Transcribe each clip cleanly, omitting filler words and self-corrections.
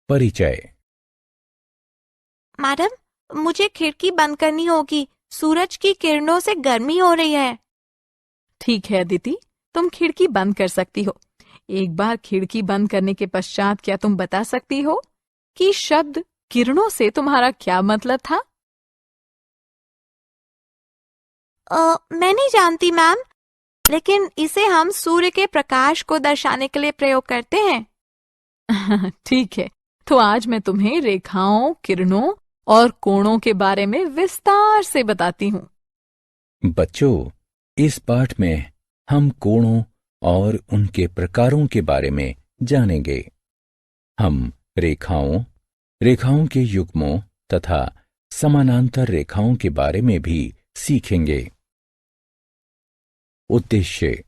परिचय। मैडम, मुझे खिड़की बंद करनी होगी। सूरज की किरणों से गर्मी हो रही है। ठीक है अदिति, तुम खिड़की बंद कर सकती हो। एक बार खिड़की बंद करने के पश्चात क्या तुम बता सकती हो कि शब्द किरणों से तुम्हारा क्या मतलब था? मैं नहीं जानती मैम, लेकिन इसे हम सूर्य के प्रकाश को दर्शाने के लिए प्रयोग करते हैं। ठीक है, तो आज मैं तुम्हें रेखाओं, किरणों और कोणों के बारे में विस्तार से बताती हूँ। बच्चों, इस पाठ में हम कोणों और उनके प्रकारों के बारे में जानेंगे। हम रेखाओं, रेखाओं के युग्मों तथा समानांतर रेखाओं के बारे में भी सीखेंगे। उद्देश्य।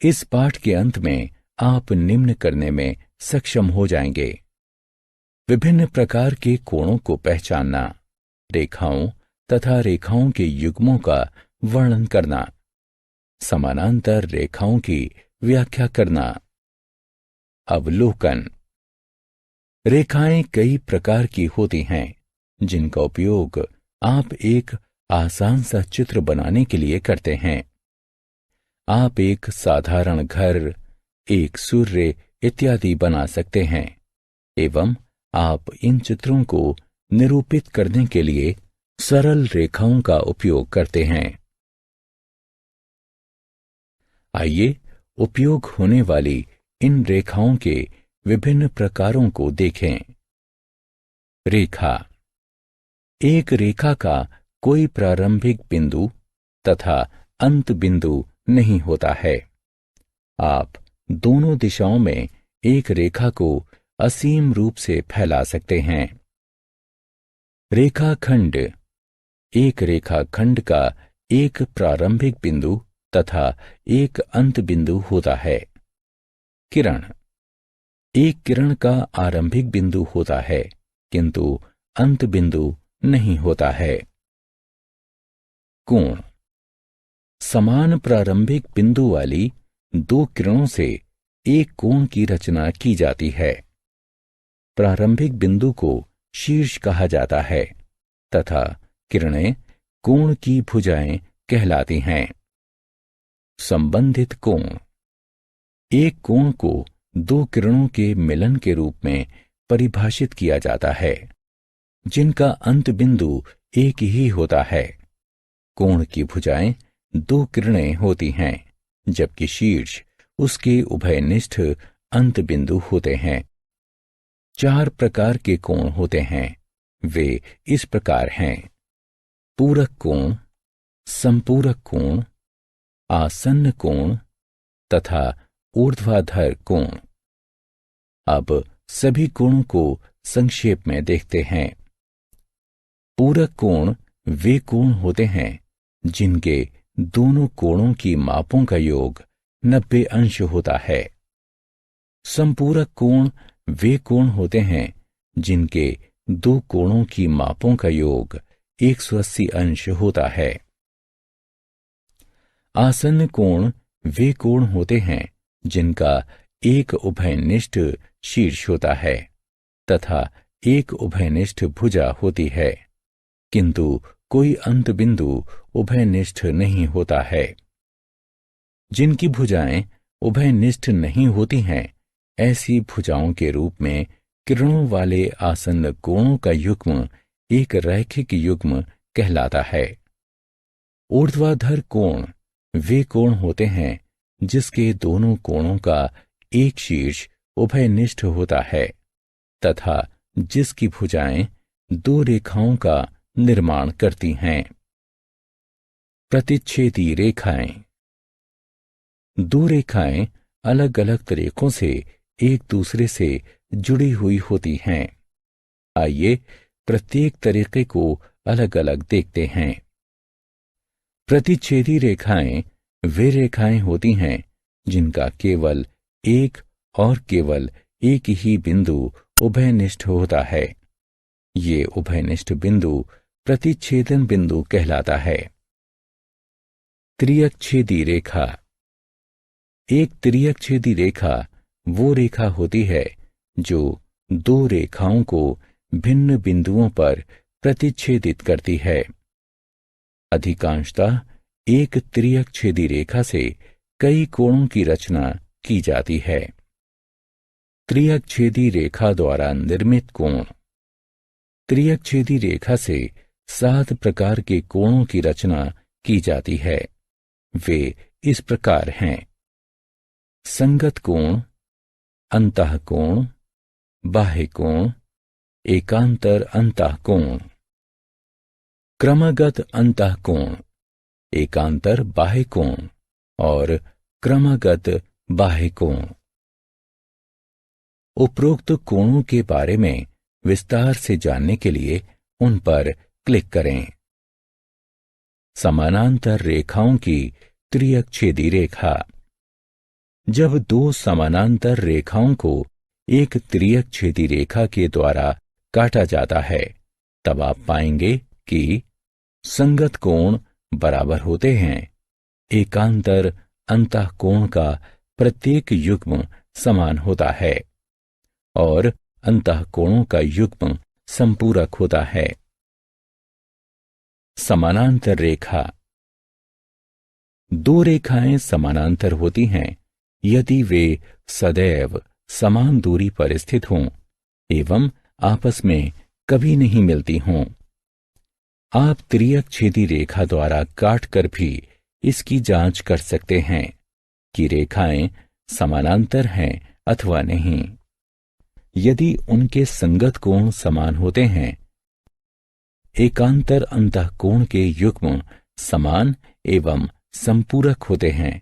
इस पाठ के अंत में आप निम्न करने में सक्षम हो जाएंगे: विभिन्न प्रकार के कोणों को पहचानना, रेखाओं तथा रेखाओं के युग्मों का वर्णन करना, समानांतर रेखाओं की व्याख्या करना। अवलोकन। रेखाएं कई प्रकार की होती हैं, जिनका उपयोग आप एक आसान सा चित्र बनाने के लिए करते हैं। आप एक साधारण घर, एक सूर्य इत्यादि बना सकते हैं एवं आप इन चित्रों को निरूपित करने के लिए सरल रेखाओं का उपयोग करते हैं। आइए उपयोग होने वाली इन रेखाओं के विभिन्न प्रकारों को देखें। रेखा। एक रेखा का कोई प्रारंभिक बिंदु तथा अंत बिंदु नहीं होता है। आप दोनों दिशाओं में एक रेखा को असीम रूप से फैला सकते हैं। रेखाखंड। एक रेखाखंड का एक प्रारंभिक बिंदु तथा एक अंत बिंदु होता है। किरण। एक किरण का आरंभिक बिंदु होता है, किंतु अंत बिंदु नहीं होता है। कोण। समान प्रारंभिक बिंदु वाली दो किरणों से एक कोण की रचना की जाती है। प्रारंभिक बिंदु को शीर्ष कहा जाता है तथा किरणें कोण की भुजाएं कहलाती हैं। संबंधित कोण। एक कोण को दो किरणों के मिलन के रूप में परिभाषित किया जाता है, जिनका अंत बिंदु एक ही होता है। कोण की भुजाएं दो किरणें होती हैं, जबकि शीर्ष उसके उभयनिष्ठ अंत बिंदु होते हैं। चार प्रकार के कोण होते हैं। वे इस प्रकार हैं: पूरक कोण, संपूरक कोण, आसन्न कोण तथा ऊर्ध्वाधर कोण। अब सभी कोणों को संक्षेप में देखते हैं। पूरक कोण वे कोण होते हैं जिनके दोनों कोणों की मापों का योग 90 अंश होता है। संपूरक कोण वे कोण होते हैं जिनके दो कोणों की मापों का योग 180 अंश होता है। आसन्न कोण वे कोण होते हैं जिनका एक उभयनिष्ठ शीर्ष होता है तथा एक उभयनिष्ठ भुजा होती है, किंतु कोई अंत बिंदु उभयनिष्ठ नहीं होता है। जिनकी भुजाएं उभयनिष्ठ नहीं होती हैं, ऐसी भुजाओं के रूप में किरणों वाले आसन्न कोणों का युग्म एक रैखिक युग्म कहलाता है। ऊर्ध्वाधर कोण वे कोण होते हैं जिसके दोनों कोणों का एक शीर्ष उभयनिष्ठ होता है तथा जिसकी भुजाएं दो रेखाओं का निर्माण करती हैं। प्रतिच्छेदी रेखाएं। दो रेखाएं अलग अलग तरीकों से एक दूसरे से जुड़ी हुई होती हैं। आइए प्रत्येक तरीके को अलग अलग देखते हैं। प्रतिच्छेदी रेखाएं वे रेखाएं होती हैं जिनका केवल एक और केवल एक ही बिंदु उभयनिष्ठ होता है। ये उभयनिष्ठ बिंदु प्रतिच्छेदन बिंदु कहलाता है। त्रियकछेदी रेखा। एक त्रियकछेदी रेखा वो रेखा होती है जो दो रेखाओं को भिन्न बिंदुओं पर प्रतिच्छेदित करती है। अधिकांशतः एक त्रियकछेदी रेखा से कई कोणों की रचना की जाती है। त्रियकछेदी रेखा द्वारा निर्मित कोण। त्रियकछेदी रेखा से 7 प्रकार के कोणों की रचना की जाती है। वे इस प्रकार हैं: संगत कोण, अंतःकोण, बाह्य कोण, एकांतर अंतःकोण। क्रमगत अंतःकोण, एकांतर बाह्य कोण और क्रमगत बाह्य कोण। उपरोक्त कोणों के बारे में विस्तार से जानने के लिए उन पर क्लिक करें। समानांतर रेखाओं की त्रियकछेदी रेखा। जब दो समानांतर रेखाओं को एक त्रियकछेदी रेखा के द्वारा काटा जाता है, तब आप पाएंगे कि संगत कोण बराबर होते हैं। एकांतर अंतःकोण का प्रत्येक युग्म समान होता है और अंतःकोणों का युग्म संपूरक होता है। समानांतर रेखा। दो रेखाएं समानांतर होती हैं यदि वे सदैव समान दूरी पर स्थित हों एवं आपस में कभी नहीं मिलती हों। आप त्रियकछेदी रेखा द्वारा काटकर भी इसकी जांच कर सकते हैं कि रेखाएं समानांतर हैं अथवा नहीं। यदि उनके संगत कोण समान होते हैं, एकांतर अंतःकोण के युग्म समान एवं संपूरक होते हैं,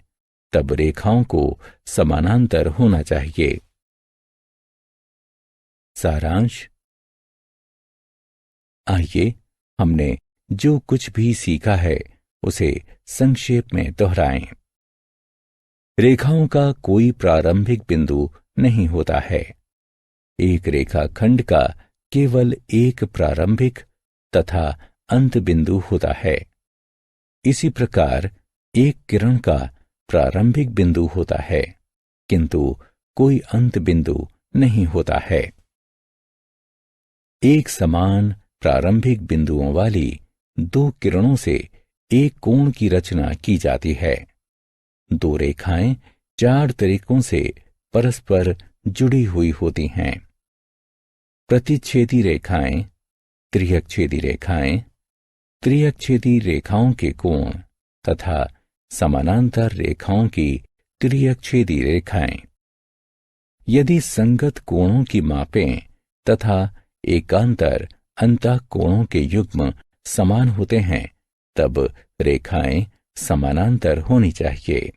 तब रेखाओं को समानांतर होना चाहिए। सारांश। आइए हमने जो कुछ भी सीखा है उसे संक्षेप में दोहराएं। रेखाओं का कोई प्रारंभिक बिंदु नहीं होता है। एक रेखाखंड का केवल एक प्रारंभिक तथा अंत बिंदु होता है। इसी प्रकार एक किरण का प्रारंभिक बिंदु होता है, किंतु कोई अंत बिंदु नहीं होता है। एक समान प्रारंभिक बिंदुओं वाली दो किरणों से एक कोण की रचना की जाती है। दो रेखाएं 4 तरीकों से परस्पर जुड़ी हुई होती हैं। प्रतिच्छेदी रेखाएं, त्रियकछेदी रेखाएं, त्रियकछेदी रेखाओं के कोण तथा समानांतर रेखाओं की त्रियकछेदी रेखाएं। यदि संगत कोणों की मापें तथा एकांतर अंतःकोणों के युग्म समान होते हैं, तब रेखाएं समानांतर होनी चाहिए।